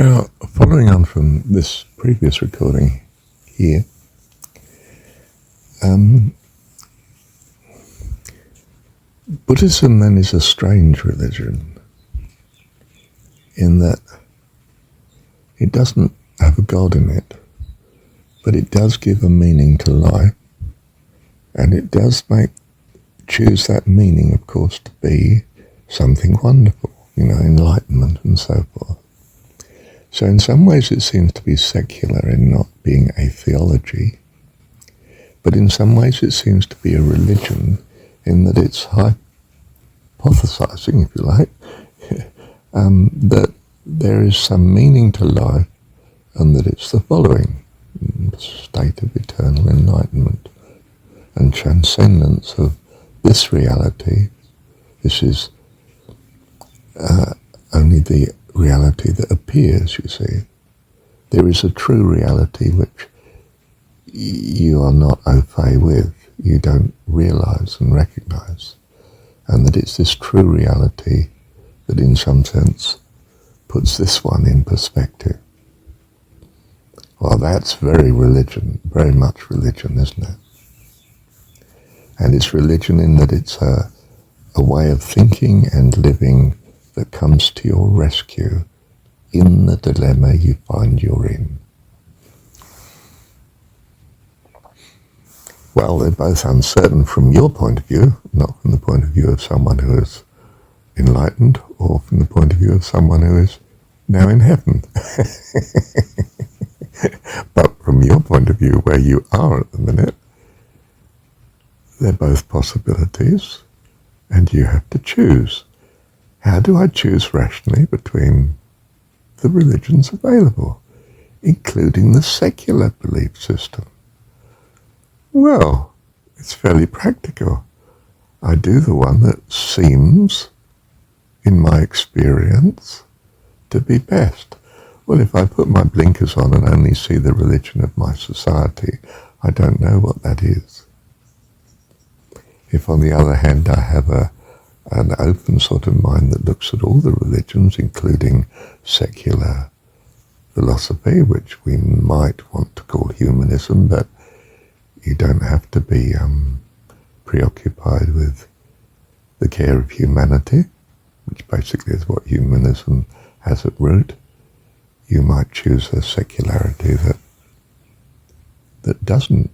Now, following on from this previous recording here, Buddhism then is a strange religion in that it doesn't have a God in it, but it does give a meaning to life, and it does choose that meaning, of course, to be something wonderful, enlightenment and so forth. So in some ways it seems to be secular in not being a theology, but in some ways it seems to be a religion in that it's hypothesizing, if you like, that there is some meaning to life and that it's the following: state of eternal enlightenment and transcendence of this reality. This is only the reality that appears, you see. There is a true reality which you are not au fait with, you don't realize and recognize, and that it's this true reality that in some sense puts this one in perspective. Well, that's very much religion, isn't it? And it's religion in that it's a way of thinking and living that comes to your rescue in the dilemma you find you're in. Well, they're both uncertain from your point of view, not from the point of view of someone who is enlightened or from the point of view of someone who is now in heaven. But from your point of view, where you are at the minute, they're both possibilities, and you have to choose. How do I choose rationally between the religions available, including the secular belief system? Well, it's fairly practical. I do the one that seems, in my experience, to be best. Well, if I put my blinkers on and only see the religion of my society, I don't know what that is. If, on the other hand, I have an open sort of mind that looks at all the religions, including secular philosophy, which we might want to call humanism, but you don't have to be preoccupied with the care of humanity, which basically is what humanism has at root. You might choose a secularity that doesn't,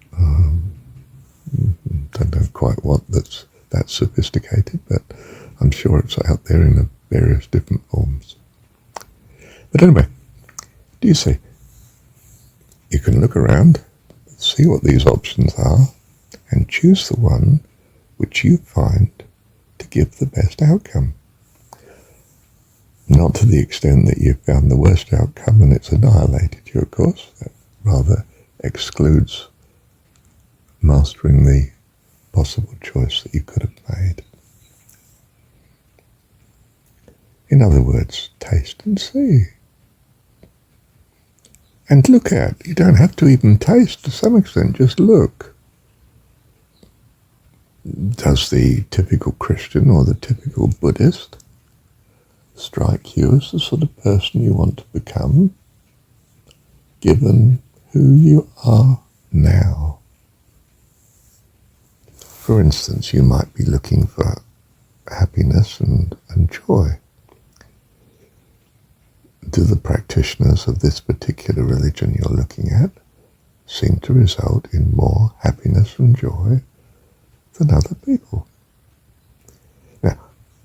don't know quite what that's sophisticated, but I'm sure it's out there in various different forms. But anyway, do you see? You can look around, see what these options are, and choose the one which you find to give the best outcome. Not to the extent that you've found the worst outcome and it's annihilated you, of course. That rather excludes mastering the possible choice that you could have made. In other words, taste and see. And look at. You don't have to even taste to some extent, just look. Does the typical Christian or the typical Buddhist strike you as the sort of person you want to become, given who you are now? For instance, you might be looking for happiness and joy. Do the practitioners of this particular religion you're looking at seem to result in more happiness and joy than other people? Now,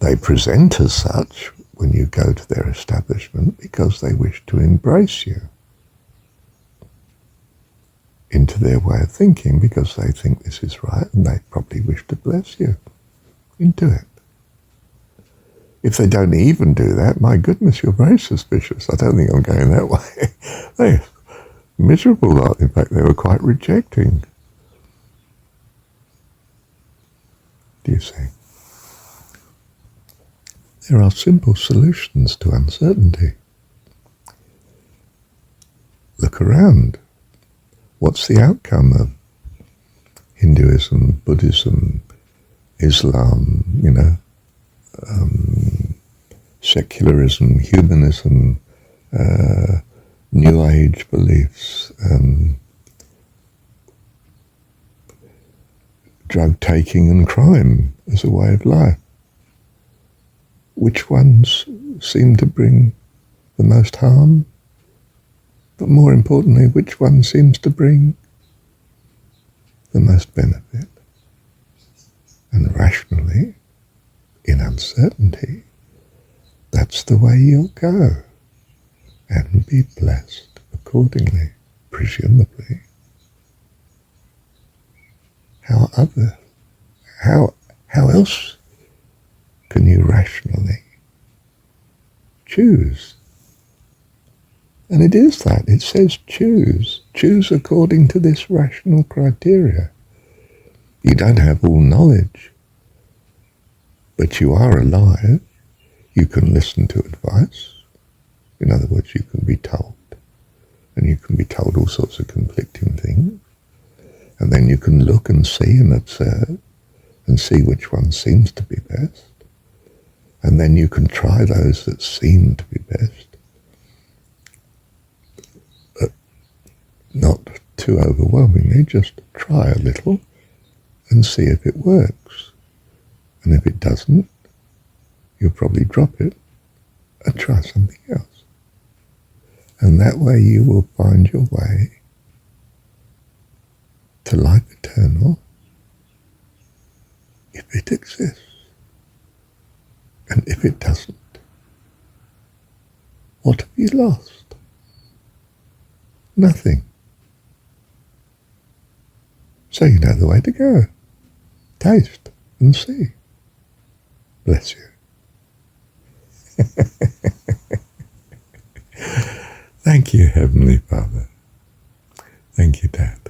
they present as such when you go to their establishment because they wish to embrace you into their way of thinking, because they think this is right and they probably wish to bless you into it. If they don't even do that, my goodness, you're very suspicious. I don't think I'm going that way. They're miserable lot. In fact, they were quite rejecting. Do you see? There are simple solutions to uncertainty. Look around. What's the outcome of Hinduism, Buddhism, Islam, secularism, humanism, New Age beliefs, drug taking and crime as a way of life. Which ones seem to bring the most harm? But more importantly, which one seems to bring the most benefit? And rationally, in uncertainty, that's the way you'll go, and be blessed accordingly, presumably. How else can you rationally choose? And it is that. It says choose. Choose according to this rational criteria. You don't have all knowledge, but you are alive. You can listen to advice. In other words, you can be told. And you can be told all sorts of conflicting things. And then you can look and see and observe and see which one seems to be best. And then you can try those that seem to be best. But not too overwhelmingly, just try a little and see if it works. And if it doesn't, you'll probably drop it and try something else. And that way you will find your way to life eternal, if it exists. And if it doesn't, what have you lost? Nothing. So you know the way to go. Taste and see. Bless you. Thank you, Heavenly Father. Thank you, Dad.